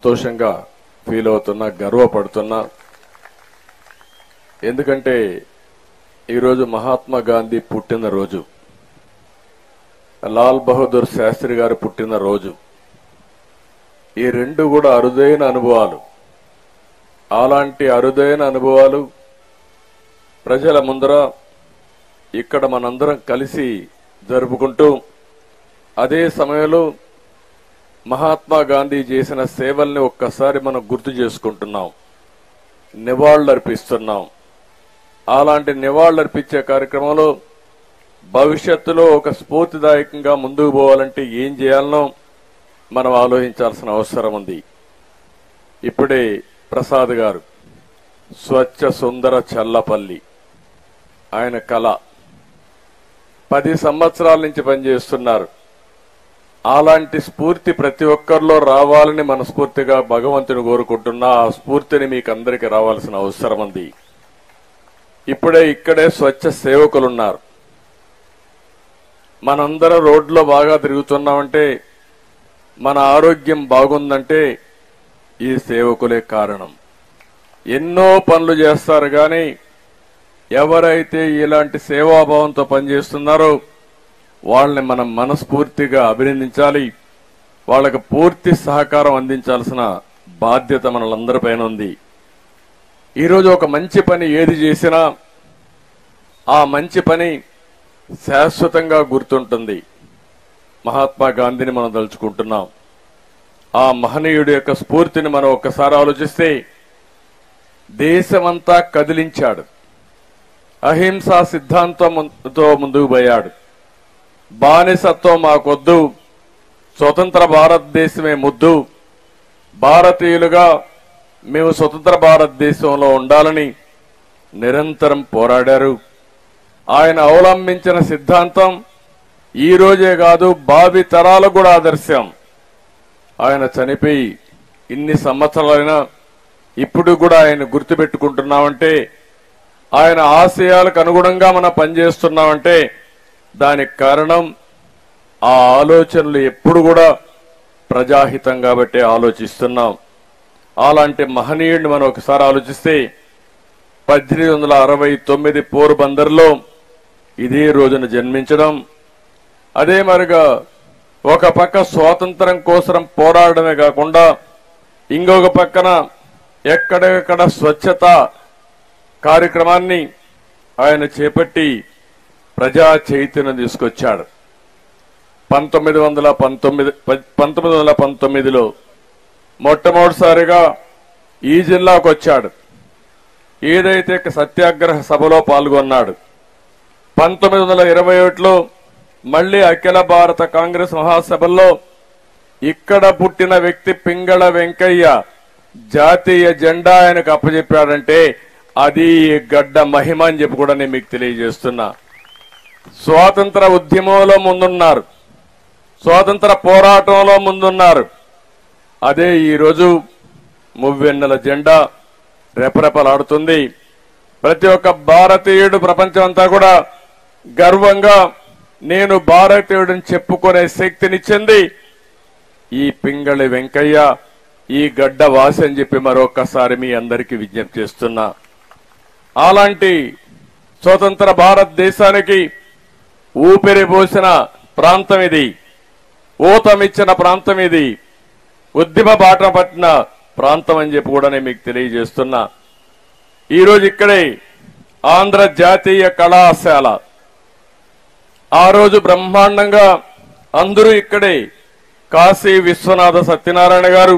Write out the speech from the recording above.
సంతోషంగా ఫీల్ అవుతున్నా, గర్వపడుతున్నా. ఎందుకంటే ఈరోజు మహాత్మా గాంధీ పుట్టినరోజు, లాల్ బహదూర్ శాస్త్రి గారు పుట్టినరోజు. ఈ రెండు కూడా అరుదైన అనుభవాలు. అలాంటి అరుదైన అనుభవాలు ప్రజల ముందర ఇక్కడ మనందరం కలిసి జరుపుకుంటూ, అదే సమయంలో మహాత్మా గాంధీ చేసిన సేవల్ని ఒక్కసారి మనం గుర్తు చేసుకుంటున్నాం, నివాళులర్పిస్తున్నాం. అలాంటి నివాళులర్పించే కార్యక్రమంలో భవిష్యత్తులో ఒక స్ఫూర్తిదాయకంగా ముందుకు పోవాలంటే ఏం చేయాలనో మనం ఆలోచించాల్సిన అవసరం ఉంది. ఇప్పుడే ప్రసాద్ గారు స్వచ్ఛ సుందర చల్లపల్లి ఆయన కళ 10 సంవత్సరాల నుంచి పనిచేస్తున్నారు. అలాంటి స్ఫూర్తి ప్రతి ఒక్కరిలో రావాలని మనస్ఫూర్తిగా భగవంతుని కోరుకుంటున్నా. ఆ స్ఫూర్తిని మీకు అందరికీ రావాల్సిన అవసరం ఉంది. ఇప్పుడే ఇక్కడే స్వచ్ఛ సేవకులున్నారు. మనందరం రోడ్లో బాగా తిరుగుతున్నామంటే, మన ఆరోగ్యం బాగుందంటే ఈ సేవకులే కారణం. ఎన్నో పనులు చేస్తారు కానీ ఎవరైతే ఇలాంటి సేవాభావంతో పనిచేస్తున్నారో వాళ్ళని మనం మనస్ఫూర్తిగా అభినందించాలి. వాళ్ళకు పూర్తి సహకారం అందించాల్సిన బాధ్యత మనలందరిపైన ఉంది. ఈరోజు ఒక మంచి పని ఏది చేసినా ఆ మంచి పని శాశ్వతంగా గుర్తుంటుంది. మహాత్మా గాంధీని మనం తలుచుకుంటున్నాం. ఆ మహనీయుడి యొక్క స్ఫూర్తిని మనం ఒక్కసారి ఆలోచిస్తే, దేశమంతా కదిలించాడు. అహింసా సిద్ధాంతంతో ముందుకు పోయాడు. బానిసత్వం మాకొద్దు, స్వతంత్ర భారతదేశమే ముద్దు, భారతీయులుగా మేము స్వతంత్ర భారతదేశంలో ఉండాలని నిరంతరం పోరాడారు. ఆయన అవలంబించిన సిద్ధాంతం ఈ రోజే కాదు, భావి తరాలకు కూడా ఆదర్శం. ఆయన చనిపోయి ఇన్ని సంవత్సరాలైనా ఇప్పుడు కూడా ఆయన గుర్తుపెట్టుకుంటున్నామంటే, ఆయన ఆశయాలకు అనుగుణంగా మనం పనిచేస్తున్నామంటే దానికి కారణం ఆ ఆలోచనలు ఎప్పుడు కూడా ప్రజాహితం కాబట్టి ఆలోచిస్తున్నాం. అలాంటి మహనీయుడిని మనం ఒకసారి ఆలోచిస్తే, 1869 పోర్బందర్లో ఇదే రోజున జన్మించడం, అదే మరిగా ఒక పక్క స్వాతంత్రం కోసం పోరాడమే కాకుండా ఇంకొక పక్కన ఎక్కడెక్కడ స్వచ్ఛత కార్యక్రమాన్ని ఆయన చేపట్టి ప్రజా చైతన్యం తీసుకొచ్చాడు. 1919లో మొట్టమొదటిసారిగా ఈ జిల్లాకు వచ్చాడు. ఏదైతే సత్యాగ్రహ సభలో పాల్గొన్నాడు. 1921లో మళ్లీ అఖిల భారత కాంగ్రెస్ మహాసభల్లో ఇక్కడ పుట్టిన వ్యక్తి పింగళ వెంకయ్య జాతీయ జెండా ఆయనకు అప్పచెప్పాడంటే అది గడ్డ మహిమ అని చెప్పి కూడా నేను మీకు తెలియజేస్తున్నా. స్వాతంత్ర ఉద్యమంలో ముందున్నారు, స్వాతంత్ర పోరాటంలో ముందున్నారు. అదే ఈరోజు మువ్వెన్నెల జెండా రెపరెపలాడుతుంది. ప్రతి ఒక్క భారతీయుడు ప్రపంచం అంతా కూడా గర్వంగా నేను భారతీయుడిని చెప్పుకునే శక్తినిచ్చింది ఈ పింగళి వెంకయ్య, ఈ గడ్డ వాసి అని చెప్పి మరొకసారి మీ అందరికీ విజ్ఞప్తి చేస్తున్నా. అలాంటి స్వతంత్ర భారతదేశానికి ఊపిరి పోసిన ప్రాంతం ఇది, ఊతమిచ్చిన ప్రాంతం ఇది, ఉద్యమ బాట పట్టిన ప్రాంతం అని చెప్పి కూడా నేను మీకు తెలియజేస్తున్నా. ఈరోజు ఇక్కడే ఆంధ్ర జాతీయ కళాశాల, ఆ రోజు బ్రహ్మాండంగా అందరూ ఇక్కడే కాశీ విశ్వనాథ సత్యనారాయణ గారు,